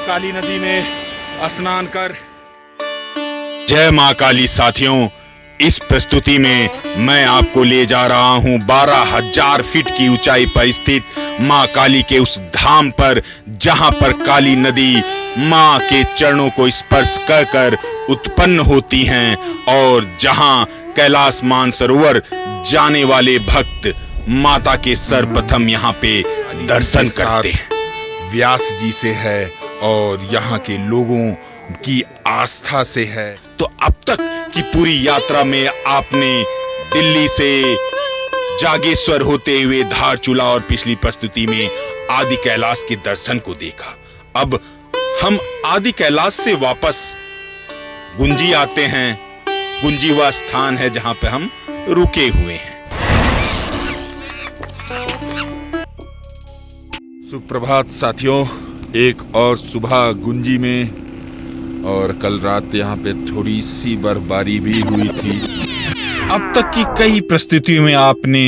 काली नदी में स्नान कर। जय मां काली साथियों, इस प्रस्तुति में मैं आपको ले जा रहा हूं 12,000 फीट की ऊंचाई पर स्थित मां काली के उस धाम पर, जहां पर काली नदी मां के चरणों को स्पर्श कर उत्पन्न होती हैं और जहां कैलाश मानसरोवर जाने वाले भक्त माता के सर्वप्रथम यहाँ पे दर्शन करते हैं। व्यास जी से है और यहाँ के लोगों की आस्था से है। तो अब तक की पूरी यात्रा में आपने दिल्ली से जागेश्वर होते हुए धारचूला और पिछली प्रस्तुति में आदि कैलाश के दर्शन को देखा। अब हम आदि कैलाश से वापस गुंजी आते हैं। गुंजी वह स्थान है जहां पे हम रुके हुए हैं। सुप्रभात साथियों, एक और सुबह गुंजी में, और कल रात यहाँ पे थोड़ी सी बर्फबारी भी हुई थी। अब तक की कई प्रस्तुतियों में आपने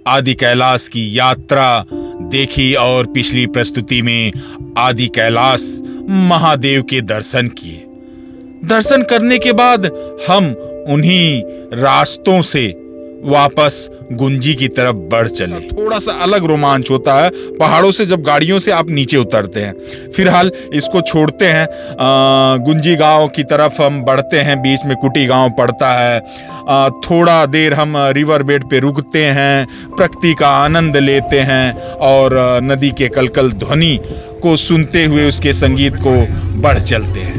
आदि कैलाश की यात्रा देखी और पिछली प्रस्तुति में आदि कैलाश महादेव के दर्शन किए। दर्शन करने के बाद हम उन्हीं रास्तों से वापस गुंजी की तरफ बढ़ चले। थोड़ा सा अलग रोमांच होता है पहाड़ों से जब गाड़ियों से आप नीचे उतरते हैं। फिलहाल इसको छोड़ते हैं, गुंजी गांव की तरफ हम बढ़ते हैं। बीच में कुटी गांव पड़ता है। थोड़ा देर हम रिवर बेड पे रुकते हैं, प्रकृति का आनंद लेते हैं और नदी के कलकल ध्वनि को सुनते हुए उसके संगीत को बढ़ चलते हैं।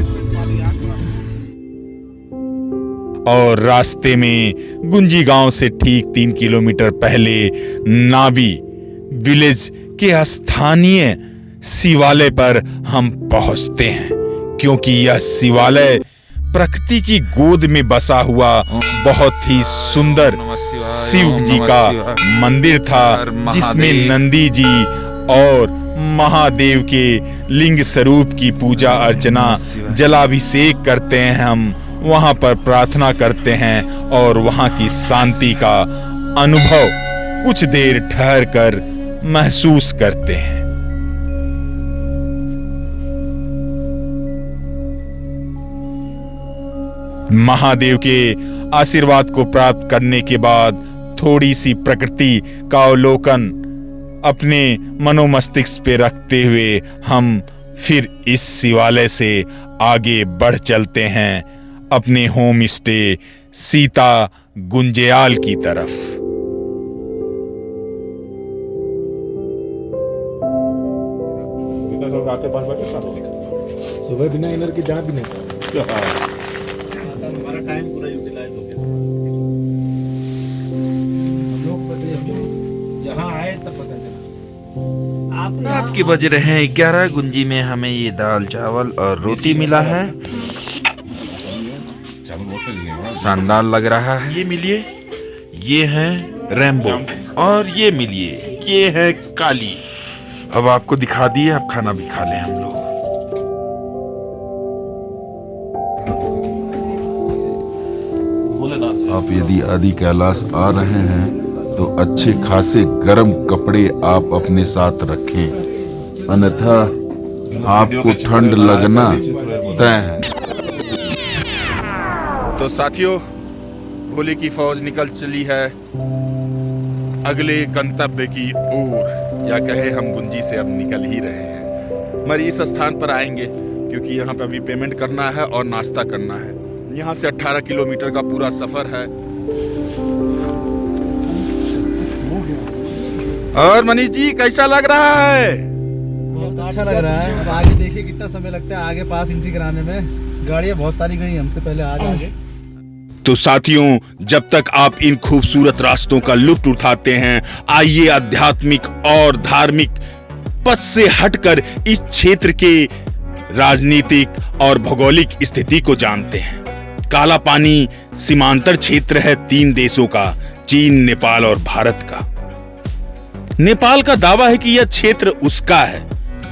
और रास्ते में गुंजी गांव से ठीक 3 किलोमीटर पहले नावी विलेज के स्थानीय शिवालय पर हम पहुंचते हैं, क्योंकि यह शिवालय प्रकृति की गोद में बसा हुआ बहुत ही सुंदर शिव जी का मंदिर था, जिसमें नंदी जी और महादेव के लिंग स्वरूप की पूजा अर्चना, जलाभिषेक करते हैं। हम वहां पर प्रार्थना करते हैं और वहां की शांति का अनुभव कुछ देर ठहर कर महसूस करते हैं। महादेव के आशीर्वाद को प्राप्त करने के बाद थोड़ी सी प्रकृति का अवलोकन अपने मनोमस्तिष्क पे रखते हुए हम फिर इस शिवालय से आगे बढ़ चलते हैं अपने होम स्टे सीता गुंजयाल की तरफ। सुबह बिना इनर की जहाँ भी नहीं, हमारा टाइम पूरा यूटिलाइज हो गया। हम लोग यहाँ आए तब पता चला। रात के बज रहे हैं 11। गुंजी में हमें ये दाल चावल और रोटी मिला है, शानदार लग रहा है। ये मिलिए, ये है रैम्बो, और ये मिलिए, ये है काली। अब आपको दिखा दिए, अब खाना भी खा लें हम लोग। आप यदि आदि कैलाश आ रहे हैं तो अच्छे खासे गर्म कपड़े आप अपने साथ रखें, अन्यथा आपको ठंड लगना तय है। तो साथियों, भोले की फौज निकल चली है अगले गंतव्य की ओर, या कहे हम गुंजी से अब निकल ही रहे हैं। मगर इस स्थान पर आएंगे क्योंकि यहाँ पे अभी पेमेंट करना है और नाश्ता करना है। यहाँ से 18 किलोमीटर का पूरा सफर है। और मनीष जी, कैसा लग रहा है? बहुत अच्छा लग रहा है। अब आगे देखिए कितना समय लगता है आगे पास एंट्री कराने में। गाड़ियाँ बहुत सारी गई हमसे पहले आज आगे। तो साथियों, जब तक आप इन खूबसूरत रास्तों का लुत्फ उठाते हैं, आइए आध्यात्मिक और धार्मिक पथ से हटकर इस क्षेत्र के राजनीतिक और भौगोलिक स्थिति को जानते हैं। काला पानी सीमांतर क्षेत्र है 3 देशों का, चीन, नेपाल और भारत का। नेपाल का दावा है कि यह क्षेत्र उसका है,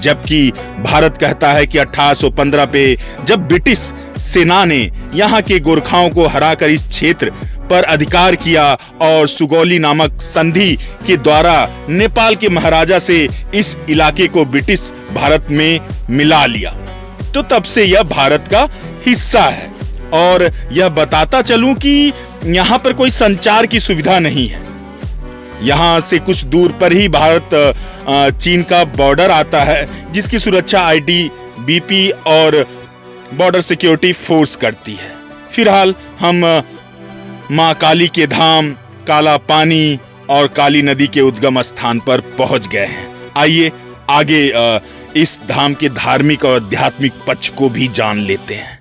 जबकि भारत कहता है कि 1815 पे जब ब्रिटिश सेना ने यहाँ के गोरखाओं को हराकर इस क्षेत्र पर अधिकार किया और सुगौली नामक संधि के द्वारा नेपाल के महाराजा से इस इलाके को ब्रिटिश भारत में मिला लिया। तो तब से यह भारत का हिस्सा है। और यह बताता चलूं कि यहाँ पर कोई संचार की सुविधा नहीं है। यहाँ से कुछ दूर पर ही भारत चीन का बॉर्डर आता है, जिसकी सुरक्षा ITBP और बॉर्डर सिक्योरिटी फोर्स करती है। फिलहाल हम मां काली के धाम, काला पानी और काली नदी के उद्गम स्थान पर पहुंच गए हैं। आइए आगे इस धाम के धार्मिक और आध्यात्मिक पक्ष को भी जान लेते हैं।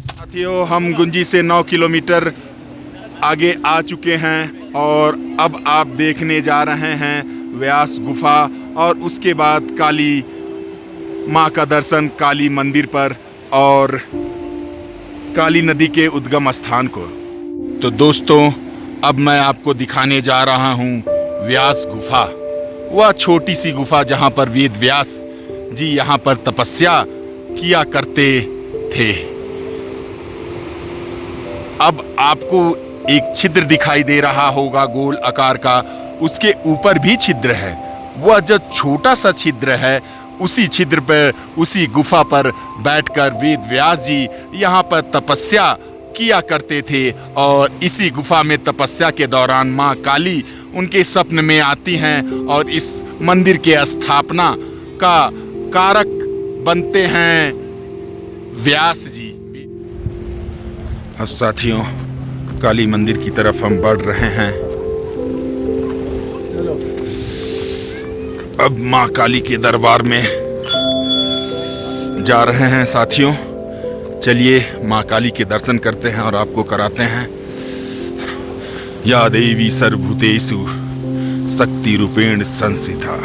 साथियों, हम गुंजी से 9 किलोमीटर आगे आ चुके हैं और अब आप देखने जा रहे हैं व्यास गुफा और उसके बाद काली माँ का दर्शन काली मंदिर पर और काली नदी के उद्गम स्थान को। तो दोस्तों, अब मैं आपको दिखाने जा रहा हूँ व्यास गुफा, वह छोटी सी गुफा जहाँ पर वेद व्यास जी यहाँ पर तपस्या किया करते थे। अब आपको एक छिद्र दिखाई दे रहा होगा गोल आकार का, उसके ऊपर भी छिद्र है। वह जो छोटा सा छिद्र है, उसी छिद्र पर, उसी गुफा पर बैठकर वेद व्यास जी यहाँ पर तपस्या किया करते थे। और इसी गुफा में तपस्या के दौरान माँ काली उनके स्वप्न में आती हैं और इस मंदिर के स्थापना का कारक बनते हैं व्यास जी। अब साथियों, काली मंदिर की तरफ हम बढ़ रहे हैं। अब माँ काली के दरबार में जा रहे हैं साथियों। चलिए माँ काली के दर्शन करते हैं और आपको कराते हैं। या देवी सर्वभूतेषु शक्ति रूपेण संस्थिता।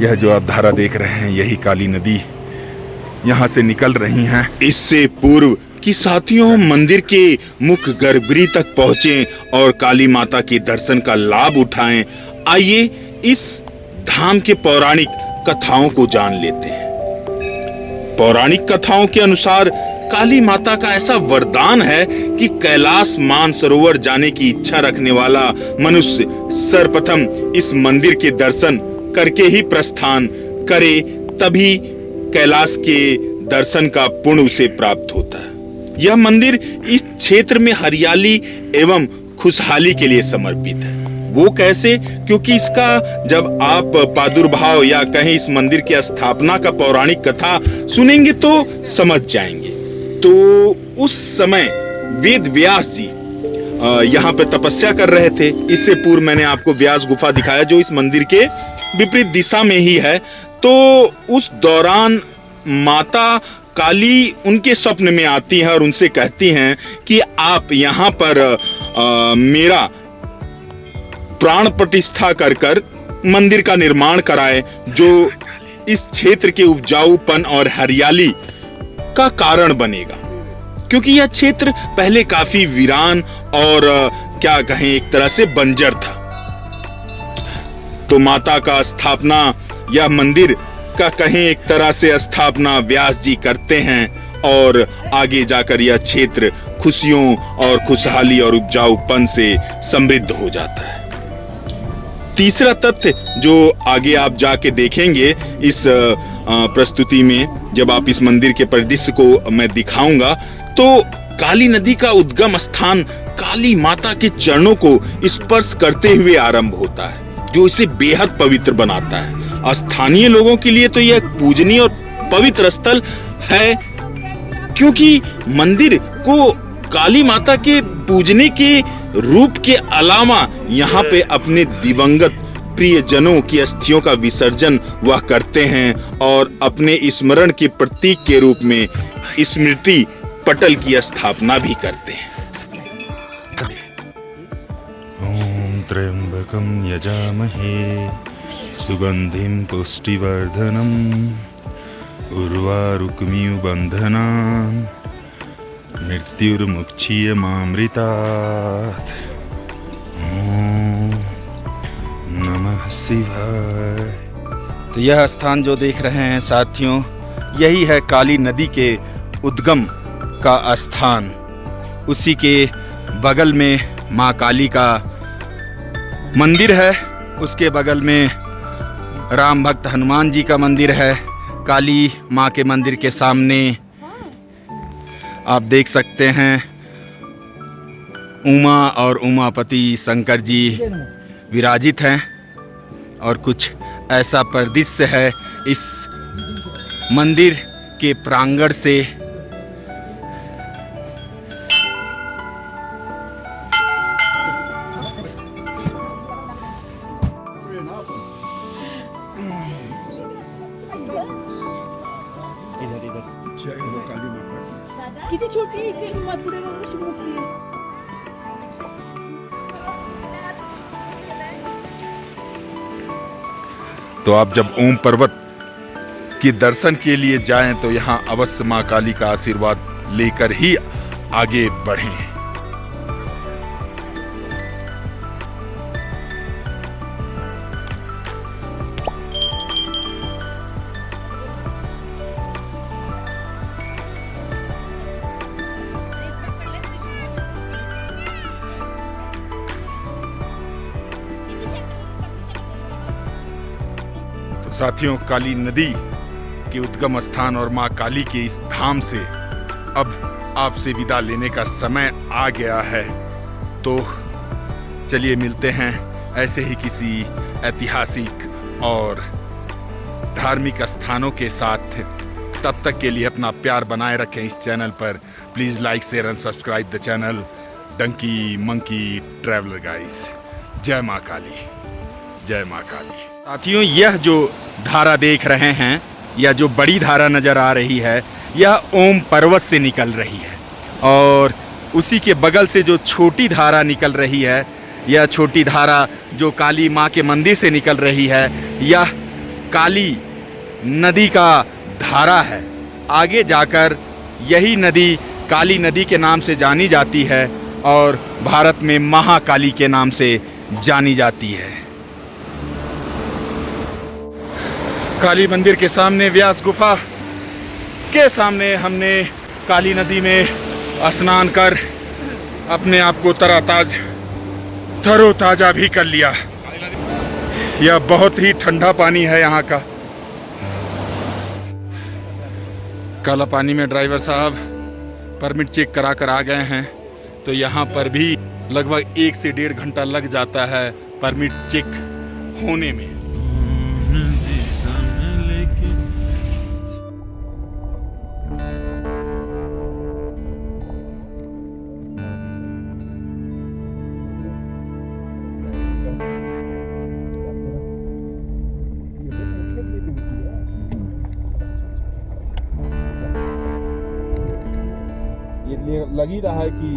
यह जो आप धारा देख रहे हैं, यही काली नदी यहाँ से निकल रही हैं। इससे पूर्व कि साथियों मंदिर के मुख्य गर्भगृह तक पहुंचे और काली माता के दर्शन का लाभ उठाएं, आइए इस धाम के पौराणिक कथाओं को जान लेते हैं। पौराणिक कथाओं के अनुसार काली माता का ऐसा वरदान है कि कैलाश मानसरोवर जाने की इच्छा रखने वाला मनुष्य सर्वप्रथम इस मंदिर के दर्शन करके ही प्रस्थान करे, तभी कैलाश के दर्शन का पुण्य उसे प्राप्त होता है। यह मंदिर इस क्षेत्र में हरियाली एवं खुशहाली के लिए समर्पित है। वो कैसे? क्योंकि इसका जब आप प्रादुर्भाव या कहीं इस मंदिर की स्थापना का पौराणिक कथा सुनेंगे तो समझ जाएंगे। तो उस समय वेद व्यास जी यहाँ पे तपस्या कर रहे थे। इससे पूर्व मैंने आपको व्यास गुफा दिखाया जो इस मंदिर के विपरीत दिशा में ही है। तो उस दौरान माता काली उनके स्वप्न में आती है और उनसे कहती हैं कि आप यहाँ पर मेरा प्राण प्रतिष्ठा कर कर मंदिर का निर्माण कराए, जो इस क्षेत्र के उपजाऊपन और हरियाली का कारण बनेगा। क्योंकि यह क्षेत्र पहले काफी वीरान और क्या कहें एक तरह से बंजर था। तो माता का स्थापना या मंदिर का कहें एक तरह से स्थापना व्यास जी करते हैं और आगे जाकर यह क्षेत्र खुशियों और खुशहाली और उपजाऊपन से समृद्ध हो जाता है। तीसरा तथ्य जो आगे आप जाके देखेंगे इस प्रस्तुति में, जब आप इस मंदिर के परिदृश्य को मैं दिखाऊंगा, तो काली नदी का उद्गम स्थान काली माता के चरणों को स्पर्श करते हुए आरंभ होता है, जो इसे बेहद पवित्र बनाता है। स्थानीय लोगों के लिए तो यह पूजनीय और पवित्र स्थल है, क्योंकि मंदिर को काली माता के पूजने के रूप के अलावा यहाँ पे अपने दिवंगत प्रियजनों की अस्थियों का विसर्जन वह करते हैं और अपने स्मरण के प्रतीक के रूप में स्मृति पटल की स्थापना भी करते हैं। ओम त्र्यंबकं यजामहे सुगंधिं पुष्टिवर्धनम् उर्वारुकमिव बंधनान् मृत्युर्मुक्षीयमामृतात्। ओम नमः शिवाय। तो यह स्थान जो देख रहे हैं साथियों, यही है काली नदी के उद्गम का स्थान। उसी के बगल में माँ काली का मंदिर है, उसके बगल में राम भक्त हनुमान जी का मंदिर है, काली माँ के मंदिर के सामने आप देख सकते हैं उमा और उमापति शंकर जी विराजित हैं और कुछ ऐसा परिदृश्य है इस मंदिर के प्रांगण से। किती छोटी आहे इथे पुढे बघ कशी मोठी आहे. तो आप जब ओम पर्वत के दर्शन के लिए जाएं तो यहाँ अवश्य माँ काली का आशीर्वाद लेकर ही आगे बढ़ें। साथियों, काली नदी के उद्गम स्थान और माँ काली के इस धाम से अब आपसे विदा लेने का समय आ गया है। तो चलिए मिलते हैं ऐसे ही किसी ऐतिहासिक और धार्मिक स्थानों के साथ। तब तक के लिए अपना प्यार बनाए रखें इस चैनल पर। Please like share and subscribe the channel Donkey Monkey Traveller guys. जय माँ काली, जय माँ काली। साथियों, यह जो धारा देख रहे हैं, यह जो बड़ी धारा नज़र आ रही है, यह ओम पर्वत से निकल रही है और उसी के बगल से जो छोटी धारा निकल रही है, यह छोटी धारा जो काली माँ के मंदिर से निकल रही है, यह काली नदी का धारा है। आगे जाकर यही नदी काली नदी के नाम से जानी जाती है और भारत में महाकाली के नाम से जानी जाती है। काली मंदिर के सामने व्यास गुफा के सामने हमने काली नदी में स्नान कर अपने आप को तरोताजा भी कर लिया। यह बहुत ही ठंडा पानी है यहाँ का। काला पानी में ड्राइवर साहब परमिट चेक करा कर आ गए हैं, तो यहाँ पर भी लगभग 1 से 1.5 घंटा लग जाता है परमिट चेक होने में। ये लग ही रहा है कि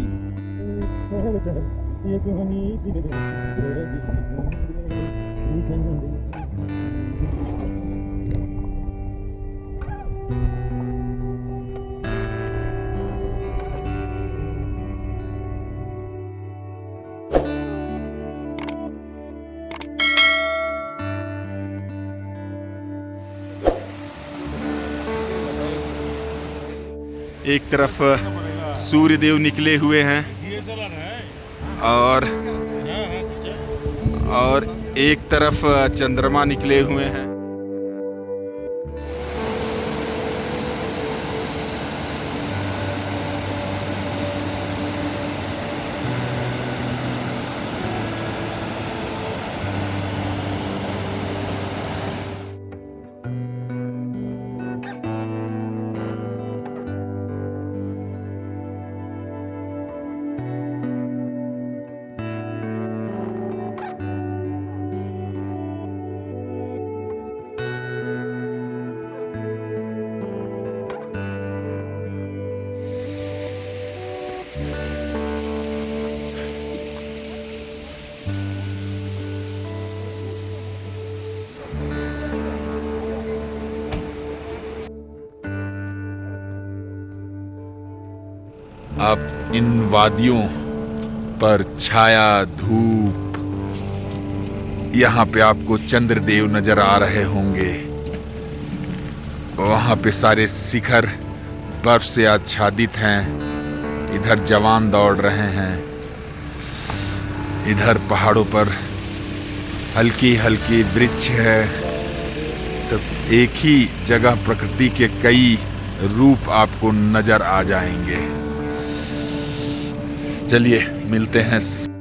एक तरफ सूर्य देव निकले हुए हैं और एक तरफ चंद्रमा निकले हुए हैं। अब इन वादियों पर छाया धूप, यहाँ पे आपको चंद्रदेव नजर आ रहे होंगे। वहाँ पे सारे शिखर बर्फ से आच्छादित हैं। इधर जवान दौड़ रहे हैं। इधर पहाड़ों पर हल्की हल्की वृक्ष है। तब एक ही जगह प्रकृति के कई रूप आपको नजर आ जाएंगे। चलिए मिलते हैं।